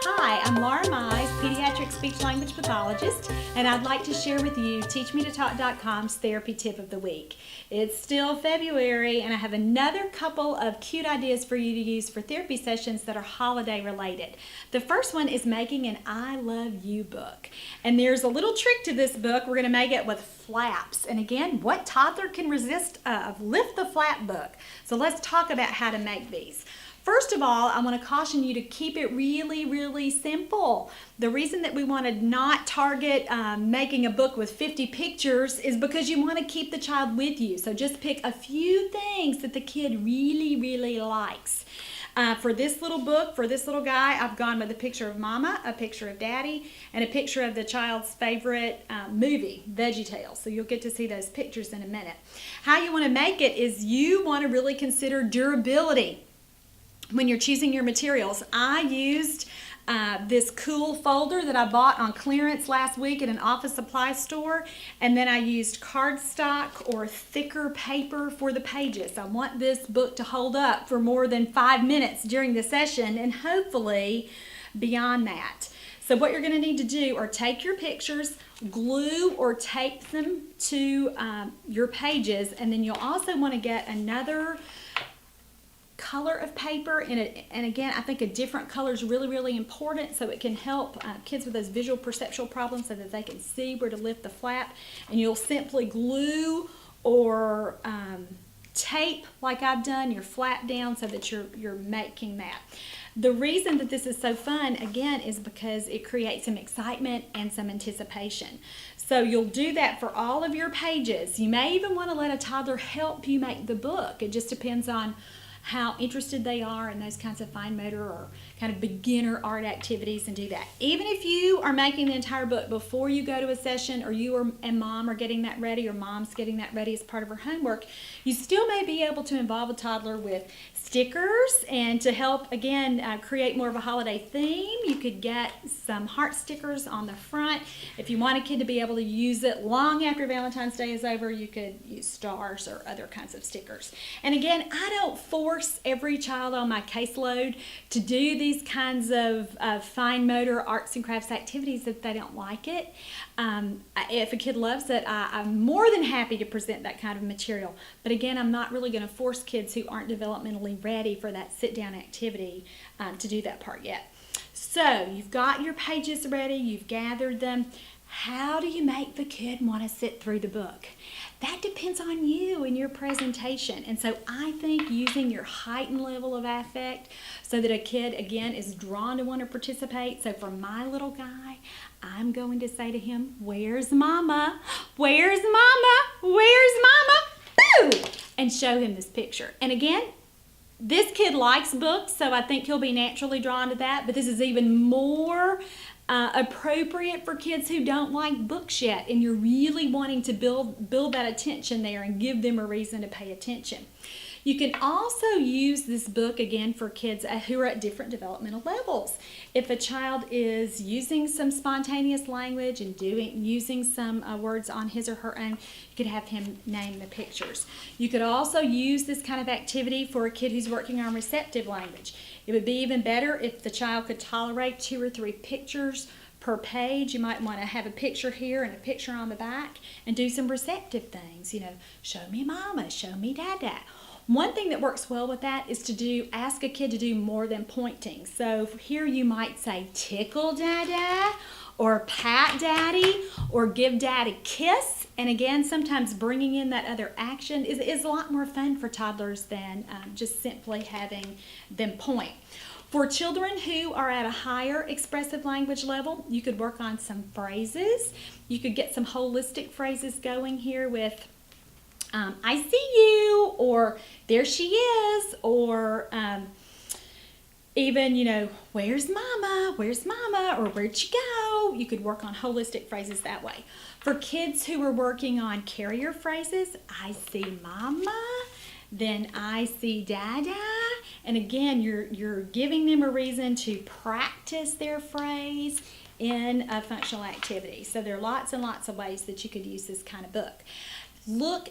Hi, I'm Laura Mize, pediatric speech-language pathologist, and I'd like to share with you TeachMeToTalk.com's therapy tip of the week. It's still February, and I have another couple of cute ideas for you to use for therapy sessions that are holiday related. The first one is making an I Love You book. And there's a little trick to this book. We're going to make it with flaps. And again, what toddler can resist of lift the flap book? So let's talk about how to make these. First of all, I want to caution you to keep it really simple. The reason that we want to not target making a book with 50 pictures is because you want to keep the child with you. So just pick a few things that the kid really likes. For this little book, for this little guy, I've gone with a picture of Mama, a picture of Daddy, and a picture of the child's favorite movie, VeggieTales. So you'll get to see those pictures in a minute. How you want to make it is you want to really consider durability when you're choosing your materials. I used this cool folder that I bought on clearance last week at an office supply store, and then I used cardstock or thicker paper for the pages. I want this book to hold up for more than 5 minutes during the session and hopefully beyond that. So what you're going to need to do are take your pictures, glue or tape them to your pages, and then you'll also want to get another color of paper, and again, I think a different color is really important, so it can help kids with those visual perceptual problems so that they can see where to lift the flap. And you'll simply glue or tape, like I've done, your flap down so that you're making that. The reason that this is so fun, again, is because it creates some excitement and some anticipation. So you'll do that for all of your pages. You may even want to let a toddler help you make the book. It just depends on how interested they are in those kinds of fine motor or kind of beginner art activities, and do that. Even if you are making the entire book before you go to a session, or you and mom are getting that ready, or mom's getting that ready as part of her homework, you still may be able to involve a toddler with stickers, and to help again create more of a holiday theme, you could get some heart stickers on the front. If you want a kid to be able to use it long after Valentine's Day is over, you could use stars or other kinds of stickers. And again, I don't force every child on my caseload to do these kinds of fine motor arts and crafts activities if they don't like it. If a kid loves it, I'm more than happy to present that kind of material. But again, I'm not really going to force kids who aren't developmentally ready for that sit-down activity to do that part yet. So you've got your pages ready, you've gathered them. How do you make the kid want to sit through the book? That depends on you and your presentation. And so I think using your heightened level of affect so that a kid, again, is drawn to want to participate. So for my little guy, I'm going to say to him, "Where's Mama? Where's Mama? Where's Mama?" Boo! And show him this picture. And again, this kid likes books, so I think he'll be naturally drawn to that. But this is even more appropriate for kids who don't like books yet, and you're really wanting to build that attention there and give them a reason to pay attention. You can also use this book again for kids who are at different developmental levels. If a child is using some spontaneous language and using some words on his or her own, you could have him name the pictures. You could also use this kind of activity for a kid who's working on receptive language. It would be even better if the child could tolerate 2 or 3 pictures per page. You might want to have a picture here and a picture on the back and do some receptive things. You know, show me Mama, show me Dada. One thing that works well with that is to ask a kid to do more than pointing. So here you might say tickle Dada, or pat Daddy, or give Dad a kiss. And again, sometimes bringing in that other action is a lot more fun for toddlers than just simply having them point. For children who are at a higher expressive language level, you could work on some phrases. You could get some holistic phrases going here with I see you, or there she is, or even, you know, where's Mama, or where'd she go? You could work on holistic phrases that way. For kids who are working on carrier phrases, I see Mama, then I see Dada, and again, you're giving them a reason to practice their phrase in a functional activity. So there are lots and lots of ways that you could use this kind of book. Look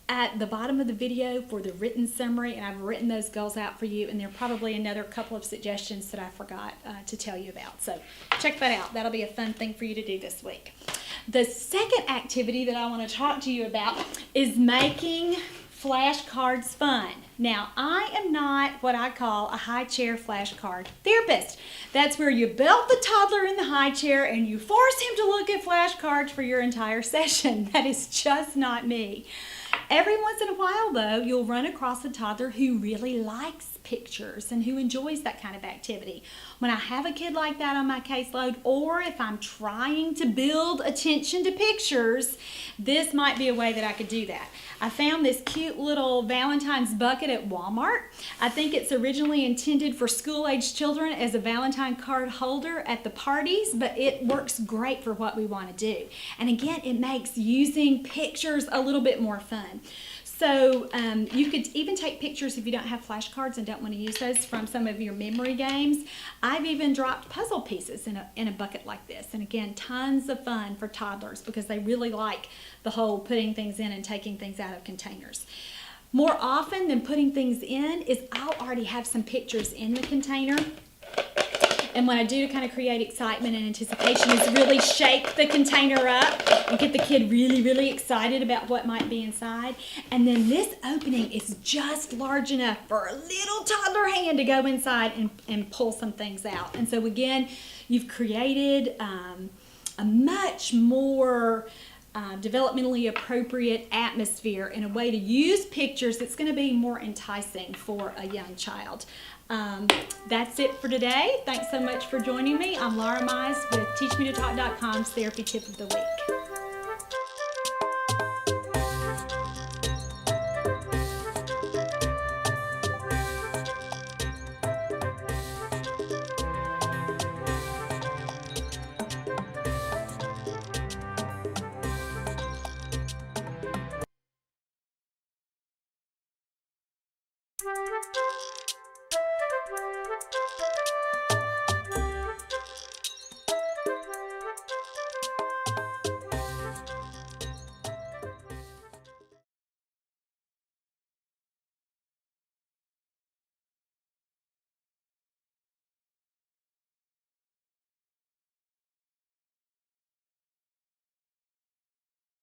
at the bottom of the video for the written summary, and I've written those goals out for you, and there are probably another couple of suggestions that I forgot to tell you about. So check that out. That'll be a fun thing for you to do this week. The second activity that I want to talk to you about is making flashcards fun. Now, I am not what I call a high chair flashcard therapist. That's where you belt the toddler in the high chair and you force him to look at flashcards for your entire session. That is just not me. Every once in a while, though, you'll run across a toddler who really likes pictures and who enjoys that kind of activity. When I have a kid like that on my caseload, or if I'm trying to build attention to pictures, this might be a way that I could do that. I found this cute little Valentine's bucket at Walmart. I think it's originally intended for school-age children as a Valentine card holder at the parties, but it works great for what we want to do. And again, it makes using pictures a little bit more fun. So you could even take pictures if you don't have flashcards and don't want to use those from some of your memory games. I've even dropped puzzle pieces in a bucket like this. And again, tons of fun for toddlers because they really like the whole putting things in and taking things out of containers. More often than putting things in is I'll already have some pictures in the container. And what I do to kind of create excitement and anticipation is really shake the container up and get the kid really, really excited about what might be inside. And then this opening is just large enough for a little toddler hand to go inside and pull some things out. And so again, you've created a much more developmentally appropriate atmosphere and a way to use pictures that's going to be more enticing for a young child. That's it for today. Thanks so much for joining me. I'm Laura Mize with TeachMeToTalk.com's Therapy Tip of the Week.